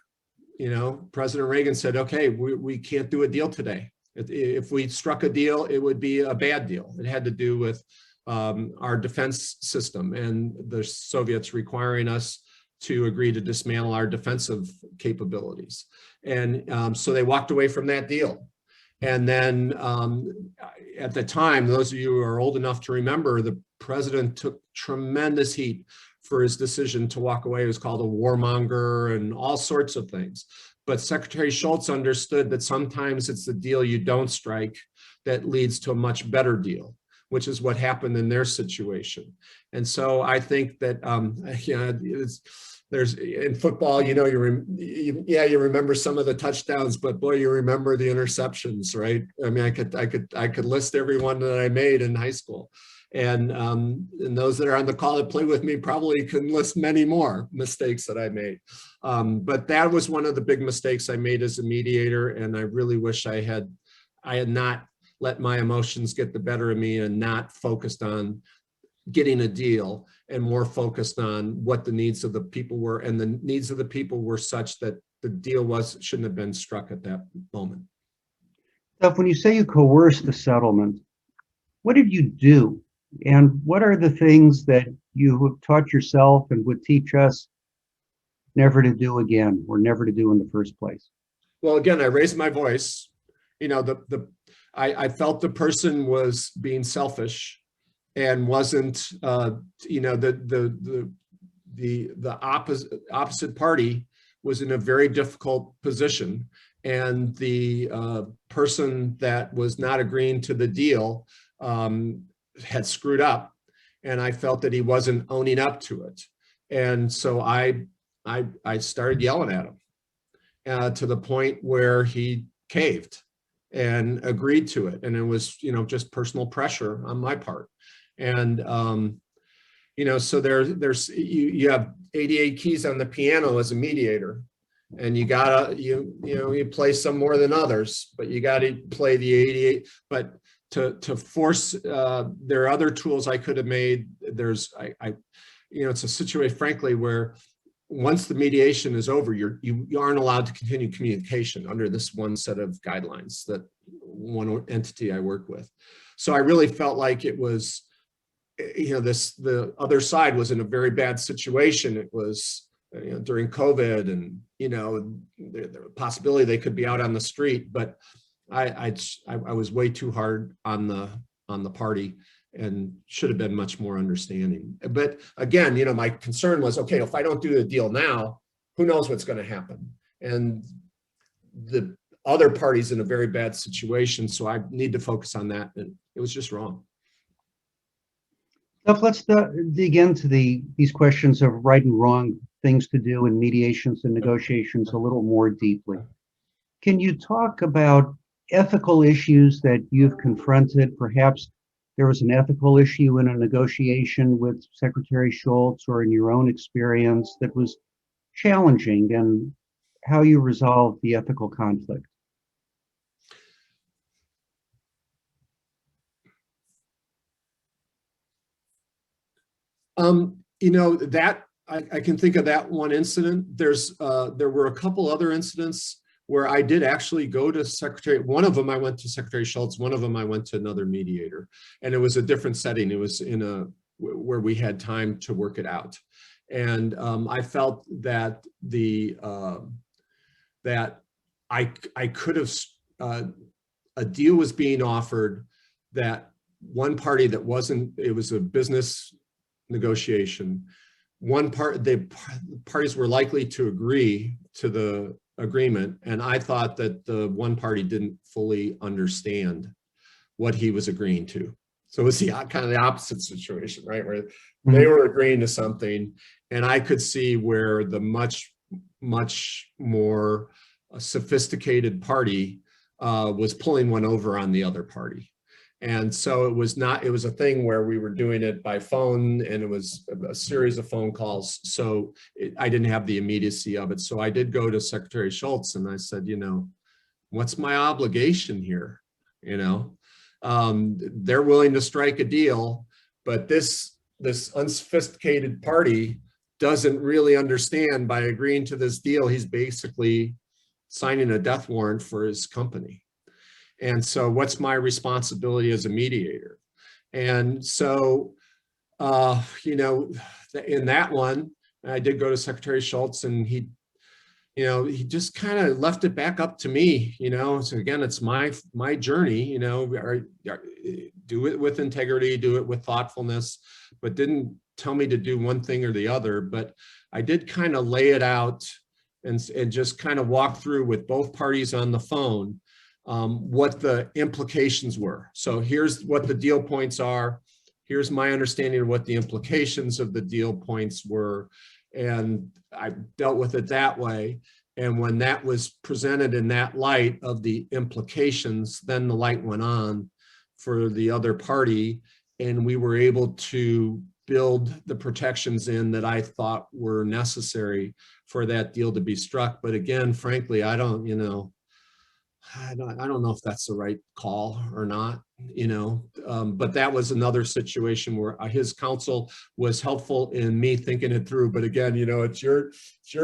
You know, President Reagan said, okay, we can't do a deal today. If we struck a deal, it would be a bad deal. It had to do with our defense system and the Soviets requiring us to agree to dismantle our defensive capabilities. And so they walked away from that deal. And then at the time, those of you who are old enough to remember, the president took tremendous heat for his decision to walk away. It was called a warmonger and all sorts of things. But Secretary Shultz understood that sometimes it's the deal you don't strike that leads to a much better deal, which is what happened in their situation. And so I think that, there's in football, you know, you remember some of the touchdowns, but boy, you remember the interceptions, right? I mean, I could list every one that I made in high school. And those that are on the call that play with me probably can list many more mistakes that I made. But that was one of the big mistakes I made as a mediator. And I really wish I had not let my emotions get the better of me and not focused on getting a deal and more focused on what the needs of the people were. And the needs of the people were such that the deal shouldn't have been struck at that moment. Duf, when you say you coerced the settlement, what did you do? And what are the things that you have taught yourself and would teach us never to do again, or never to do in the first place? Well, again, I raised my voice. You know, I felt the person was being selfish and wasn't, you know, the opposite party was in a very difficult position, and the person that was not agreeing to the deal had screwed up, and I felt that he wasn't owning up to it. And so I started yelling at him to the point where he caved and agreed to it. And it was, you know, just personal pressure on my part. And, you know, so you have 88 keys on the piano as a mediator, and you gotta, you play some more than others, but you gotta play the 88, but to force, there are other tools I could have made. There's, you know, it's a situation, frankly, where once the mediation is over, you aren't allowed to continue communication under this one set of guidelines that one entity I work with. So I really felt like it was, you know, the other side was in a very bad situation. It was, you know, during COVID, and, you know, the possibility they could be out on the street, but I was way too hard on the party and should have been much more understanding. But again, you know, my concern was, okay, if I don't do the deal now, who knows what's going to happen? And the other party's in a very bad situation, so I need to focus on that. And it was just wrong. Duf, let's dig into these questions of right and wrong, things to do in mediations and negotiations a little more deeply. Can you talk about ethical issues that you've confronted? Perhaps there was an ethical issue in a negotiation with Secretary Shultz, or in your own experience, that was challenging, and how you resolved the ethical conflict. You know, that I can think of that one incident. There were a couple other incidents where I did actually go to Secretary. One of them I went to Secretary Shultz. One of them I went to another mediator, and it was a different setting. It was where we had time to work it out, and I felt that that I could have a deal was being offered that one party that wasn't. It was a business negotiation. The parties were likely to agree to the agreement, and I thought that the one party didn't fully understand what he was agreeing to. So it was kind of the opposite situation, right? Where they were agreeing to something, and I could see where the much more sophisticated party was pulling one over on the other party. And so it was a thing where we were doing it by phone, and it was a series of phone calls. So I didn't have the immediacy of it. So I did go to Secretary Shultz and I said, you know, what's my obligation here? You know, They're willing to strike a deal, but this unsophisticated party doesn't really understand by agreeing to this deal, he's basically signing a death warrant for his company. And so what's my responsibility as a mediator? And so, you know, in that one, I did go to Secretary Shultz, and he just kind of left it back up to me, so again, it's my journey, do it with integrity, do it with thoughtfulness, but didn't tell me to do one thing or the other. But I did kind of lay it out and just kind of walk through with both parties on the phone what the implications were. So here's what the deal points are. Here's my understanding of what the implications of the deal points were. And I dealt with it that way. And when that was presented in that light of the implications, then the light went on for the other party. And we were able to build the protections in that I thought were necessary for that deal to be struck. But again, frankly, I don't know if that's the right call or not, but that was another situation where his counsel was helpful in me thinking it through. But again, it's your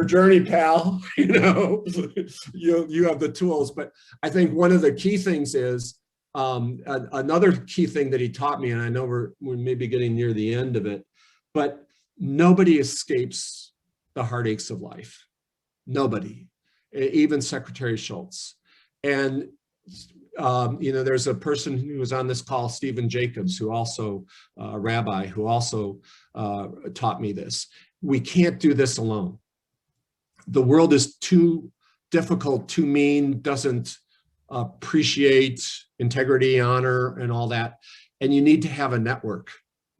journey, pal. You have the tools. But I think one of the key things is another key thing that he taught me, and I know we're maybe getting near the end of it, but nobody escapes the heartaches of life. Nobody, even Secretary Shultz. And, there's a person who was on this call, Stephen Jacobs, who also, a rabbi, who also taught me this. We can't do this alone. The world is too difficult, too mean, doesn't appreciate integrity, honor, and all that. And you need to have a network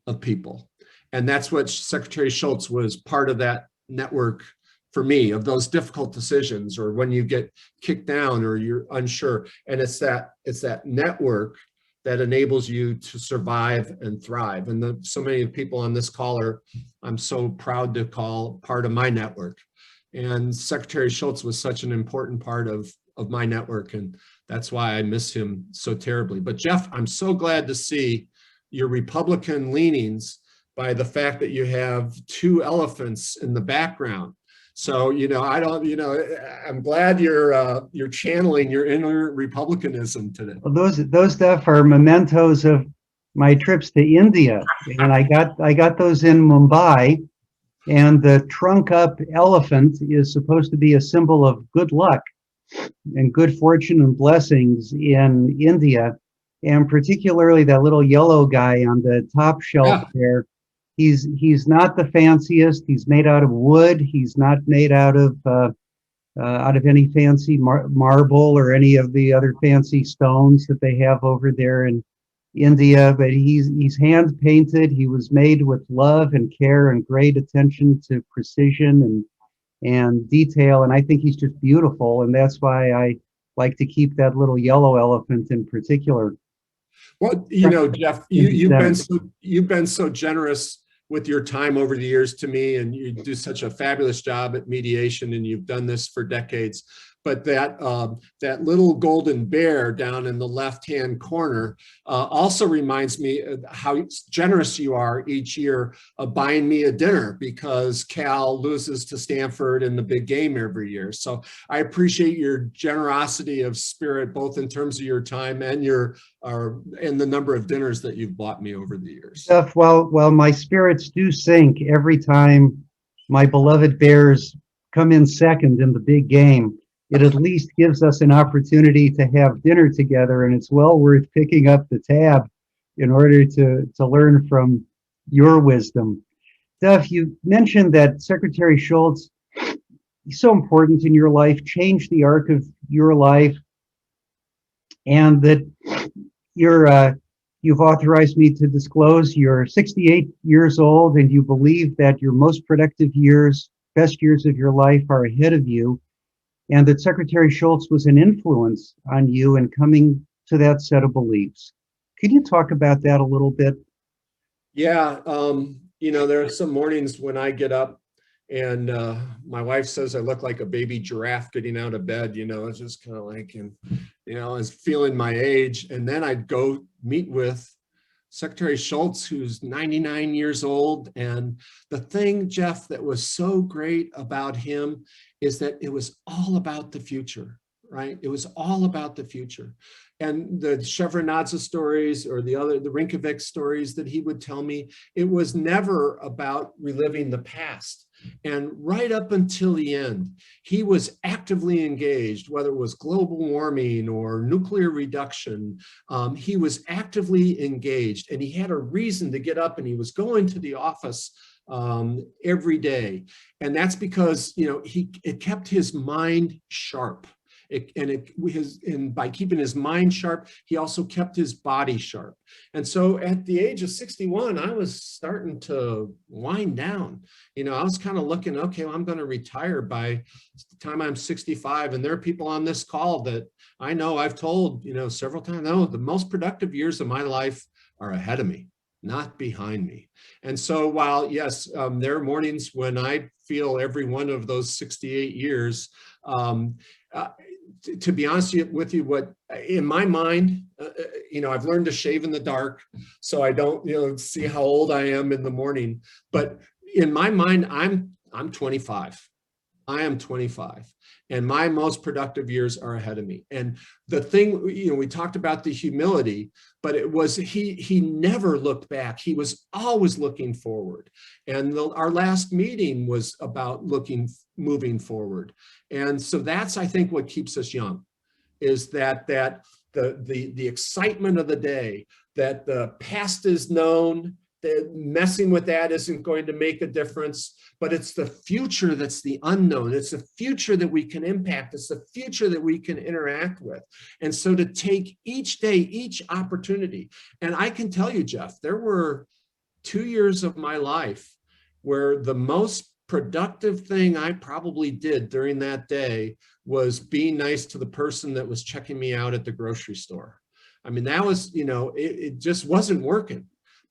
of people. And that's what Secretary Shultz was part of, that network for me, of those difficult decisions, or when you get kicked down or you're unsure. And it's that network that enables you to survive and thrive. And so many people on this call I'm so proud to call part of my network. And Secretary Shultz was such an important part of my network. And that's why I miss him so terribly. But Jeff, I'm so glad to see your Republican leanings by the fact that you have two elephants in the background. So, I'm glad you're channeling your inner Republicanism today. Well, those stuff are mementos of my trips to India, and I got those in Mumbai. And the trunk up elephant is supposed to be a symbol of good luck and good fortune and blessings in India, and particularly that little yellow guy on the top shelf there. He's not the fanciest. He's made out of wood. He's not made out of any fancy marble or any of the other fancy stones that they have over there in India. But he's hand painted. He was made with love and care and great attention to precision and detail. And I think he's just beautiful. And that's why I like to keep that little yellow elephant in particular. Well, Jeff, you've been so generous with your time over the years to me, and you do such a fabulous job at mediation, and you've done this for decades. But that little golden bear down in the left-hand corner also reminds me of how generous you are each year of buying me a dinner, because Cal loses to Stanford in the big game every year. So I appreciate your generosity of spirit, both in terms of your time and and the number of dinners that you've bought me over the years. Well, my spirits do sink every time my beloved Bears come in second in the big game. It at least gives us an opportunity to have dinner together, and it's well worth picking up the tab in order to learn from your wisdom. Duf, you mentioned that Secretary Shultz is so important in your life, changed the arc of your life, and that you've authorized me to disclose you're 68 years old, and you believe that your most productive years, best years of your life are ahead of you, and that Secretary Shultz was an influence on you in coming to that set of beliefs. Could you talk about that a little bit? Yeah, there are some mornings when I get up And my wife says I look like a baby giraffe getting out of bed, you know, it's just kind of like, and, you know, I was feeling my age. And then I'd go meet with Secretary Shultz, who's 99 years old. And the thing, Jeff, that was so great about him is that it was all about the future, right? It was all about the future. And the Shevardnadze stories or the Rinkovic stories that he would tell me, it was never about reliving the past. And right up until the end, he was actively engaged, whether it was global warming or nuclear reduction. He was actively engaged, and he had a reason to get up, and he was going to the office every day. And that's because, you know, it kept his mind sharp. And by keeping his mind sharp, he also kept his body sharp. And so at the age of 61, I was starting to wind down. You know, I was kind of looking, okay, well, I'm going to retire by the time I'm 65. And there are people on this call that I know I've told, you know, several times, no, the most productive years of my life are ahead of me, not behind me. And so while, yes, there are mornings when I feel every one of those 68 years, to be honest with you, what in my mind, you know, I've learned to shave in the dark so I don't, you know, see how old I am in the morning. But in my mind, I'm 25. I am 25, and my most productive years are ahead of me. And the thing, you know, we talked about the humility, but it was, he never looked back. He was always looking forward. And our last meeting was about moving forward. And so that's, I think, what keeps us young, is that the excitement of the day, that the past is known, that messing with that isn't going to make a difference, but it's the future that's the unknown. It's the future that we can impact. It's the future that we can interact with. And so to take each day, each opportunity, and I can tell you, Jeff, there were 2 years of my life where the most productive thing I probably did during that day was being nice to the person that was checking me out at the grocery store. I mean, that was, you know, it just wasn't working.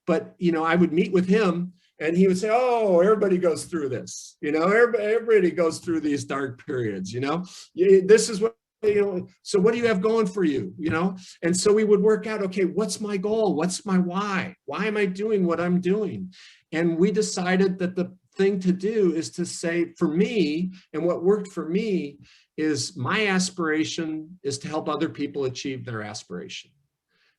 But, you know, I would meet with him and he would say, oh, everybody goes through this, you know, everybody goes through these dark periods, you know, this is what, you know, so what do you have going for you, you know? And so we would work out, okay, what's my goal? What's my why? Why am I doing what I'm doing? And we decided that the thing to do is to say, for me, and what worked for me is my aspiration is to help other people achieve their aspiration.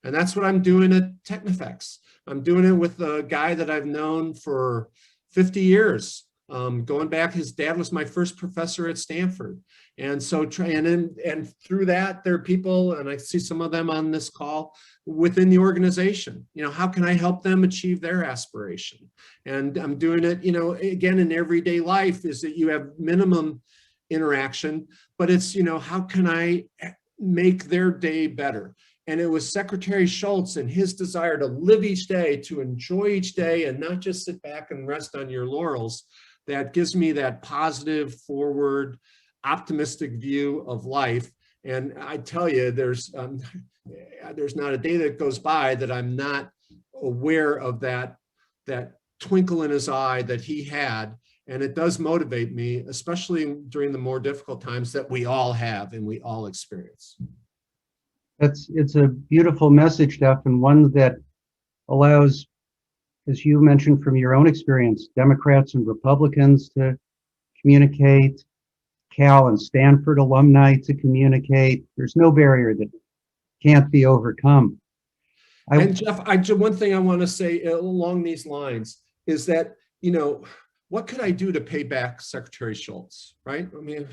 And that's what I'm doing at Technifex. I'm doing it with a guy that I've known for 50 years. Going back, his dad was my first professor at Stanford. And so, and through that, there are people, and I see some of them on this call, within the organization. You know, how can I help them achieve their aspiration? And I'm doing it, you know, again, in everyday life, is that you have minimum interaction, but it's, you know, how can I make their day better? And it was Secretary Shultz and his desire to live each day, to enjoy each day, and not just sit back and rest on your laurels, that gives me that positive, forward, optimistic view of life. And I tell you, there's not a day that goes by that I'm not aware of that twinkle in his eye that he had. And it does motivate me, especially during the more difficult times that we all have and we all experience. It's a beautiful message, Duf, and one that allows, as you mentioned from your own experience, Democrats and Republicans to communicate, Cal and Stanford alumni to communicate. There's no barrier that can't be overcome. And Jeff, one thing I want to say along these lines is that, you know, what could I do to pay back Secretary Shultz, right? I mean,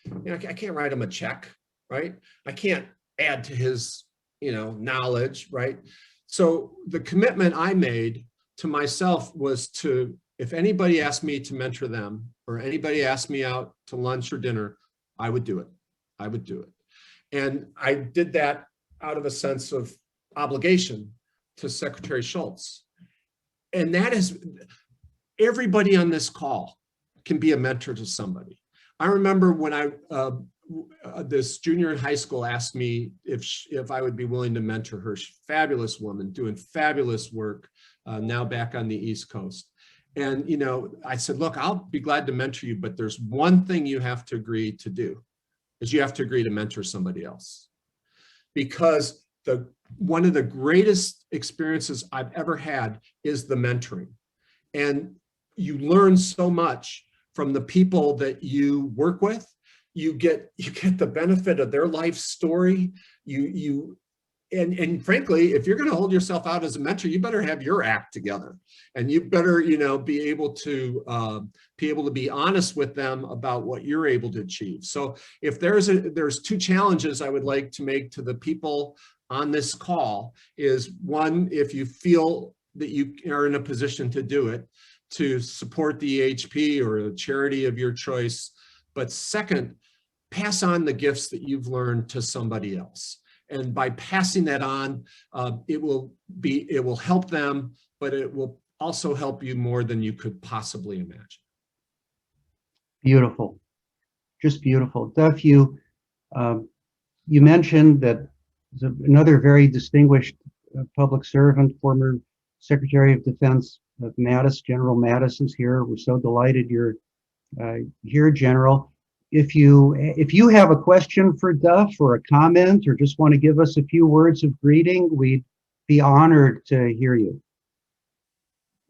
you know, I can't write him a check, right? I can't add to his, you know, knowledge, right? So the commitment I made to myself was to, if anybody asked me to mentor them or anybody asked me out to lunch or dinner, I would do it. I would do it. And I did that out of a sense of obligation to Secretary Shultz. And that is, everybody on this call can be a mentor to somebody. I remember when this junior in high school asked me if I would be willing to mentor her. She's a fabulous woman doing fabulous work now back on the East Coast. And, you know, I said, look, I'll be glad to mentor you, but there's one thing you have to agree to do, is you have to agree to mentor somebody else. Because one of the greatest experiences I've ever had is the mentoring. And you learn so much from the people that you work with. You get the benefit of their life story. And frankly, if you're going to hold yourself out as a mentor, you better have your act together, and you better, you know, be able to be honest with them about what you're able to achieve. So if there's two challenges I would like to make to the people on this call is, one, if you feel that you are in a position to do it, to support the EHP or a charity of your choice. But second, pass on the gifts that you've learned to somebody else. And by passing that on, it will help them, but it will also help you more than you could possibly imagine. Beautiful, just beautiful. Duf, you mentioned that another very distinguished public servant, former Secretary of Defense Mattis, General Mattis, is here. We're so delighted you're here, General. If you have a question for Duf or a comment or just want to give us a few words of greeting, we'd be honored to hear you.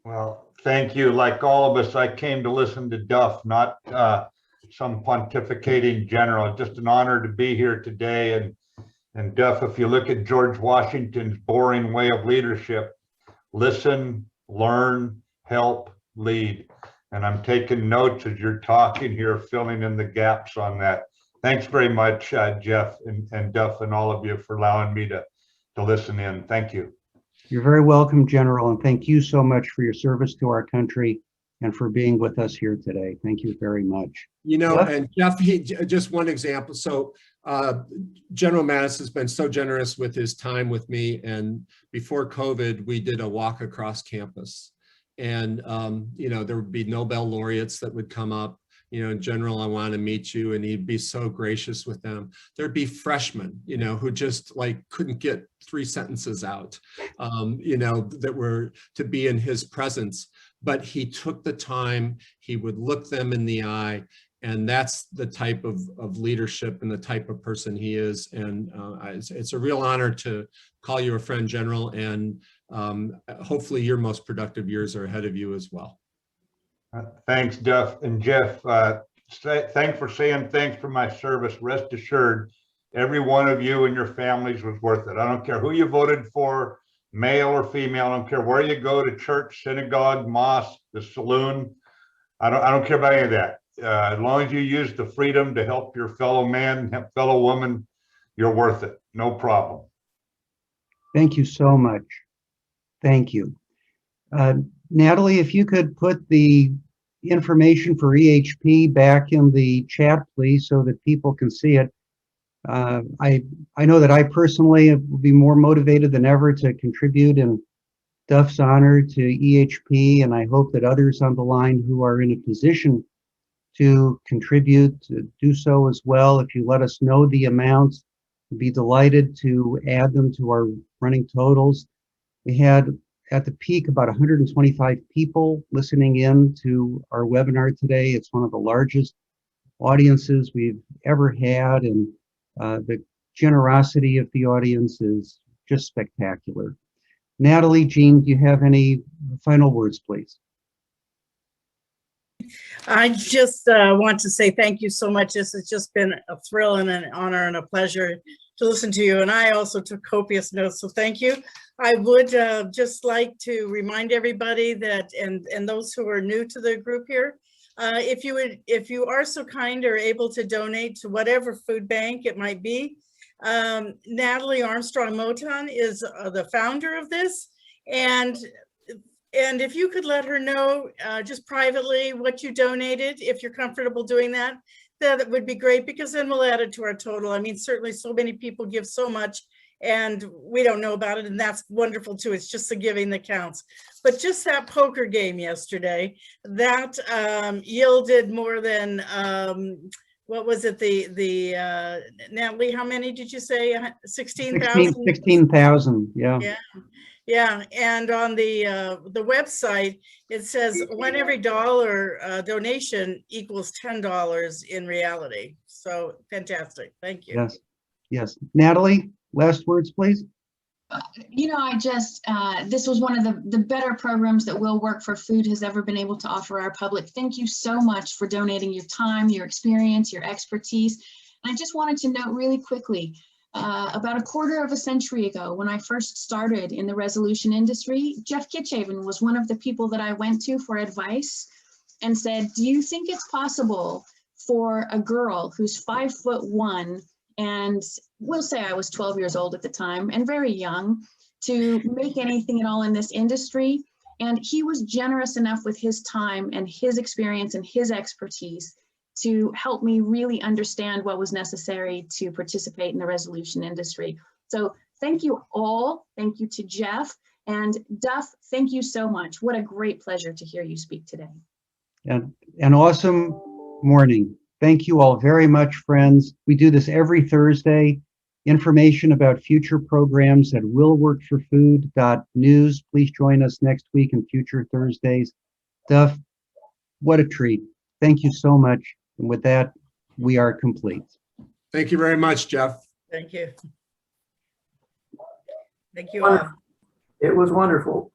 Well, thank you. Like all of us, I came to listen to Duf, not some pontificating general. Just an honor to be here today. And Duf, if you look at George Washington's boring way of leadership, listen, learn, help, lead. And I'm taking notes as you're talking here, filling in the gaps on that. Thanks very much, Jeff and Duf and all of you for allowing me to listen in. Thank you. You're very welcome, General, and thank you so much for your service to our country and for being with us here today. Thank you very much. You know, and Jeff, just one example. So General Mattis has been so generous with his time with me. And before COVID, we did a walk across campus. And, you know, there would be Nobel laureates that would come up, you know, General, I want to meet you. And he'd be so gracious with them. There'd be freshmen, you know, who just like couldn't get 3 sentences out, you know, that were to be in his presence. But he took the time, he would look them in the eye. And that's the type of leadership and the type of person he is. And it's a real honor to call you a friend, General. And hopefully your most productive years are ahead of you as well. Thanks, Duf. And Jeff, thanks for saying thanks for my service. Rest assured, every one of you and your families was worth it. I don't care who you voted for, male or female. I don't care where you go to church, synagogue, mosque, the saloon. I don't care about any of that. As long as you use the freedom to help your fellow man, fellow woman, you're worth it. No problem. Thank you so much. Thank you. Natalie, if you could put the information for EHP back in the chat, please, so that people can see it. I know that I personally will be more motivated than ever to contribute in Duf's honor to EHP, and I hope that others on the line who are in a position to contribute to do so as well. If you let us know the amounts, we'd be delighted to add them to our running totals. We had at the peak about 125 people listening in to our webinar today. It's one of the largest audiences we've ever had, and the generosity of the audience is just spectacular. Natalie, Jean, do you have any final words, please? I just want to say thank you so much. This has just been a thrill and an honor and a pleasure to listen to you. And I also took copious notes, so thank you. I would just like to remind everybody that, and those who are new to the group here, if you are so kind or able to donate to whatever food bank it might be, Natalie Armstrong Moton is the founder of this, and if you could let her know just privately what you donated, if you're comfortable doing that, that would be great, because then we'll add it to our total. I mean, certainly so many people give so much and we don't know about it, and that's wonderful too. It's just the giving that counts. But just that poker game yesterday, that yielded more than, what was it, Natalie, how many did you say? 16,000? 16,000, yeah. Yeah. Yeah, and on the website, it says when every dollar donation equals $10 in reality. So fantastic. Thank you. Yes, yes. Natalie, last words, please. You know, this was one of the better programs that Will Work for Food has ever been able to offer our public. Thank you so much for donating your time, your experience, your expertise. And I just wanted to note really quickly, about a quarter of a century ago, when I first started in the resolution industry, Jeff Kitchaven was one of the people that I went to for advice and said, do you think it's possible for a girl who's 5'1", and we'll say I was 12 years old at the time and very young, to make anything at all in this industry? And he was generous enough with his time and his experience and his expertise to help me really understand what was necessary to participate in the resolution industry. So thank you all. Thank you to Jeff. And Duf, thank you so much. What a great pleasure to hear you speak today. And an awesome morning. Thank you all very much, friends. We do this every Thursday. Information about future programs at willworkforfood.news. Please join us next week and future Thursdays. Duf, what a treat. Thank you so much. And with that, we are complete. Thank you very much, Jeff. Thank you. Thank you all. It was wonderful.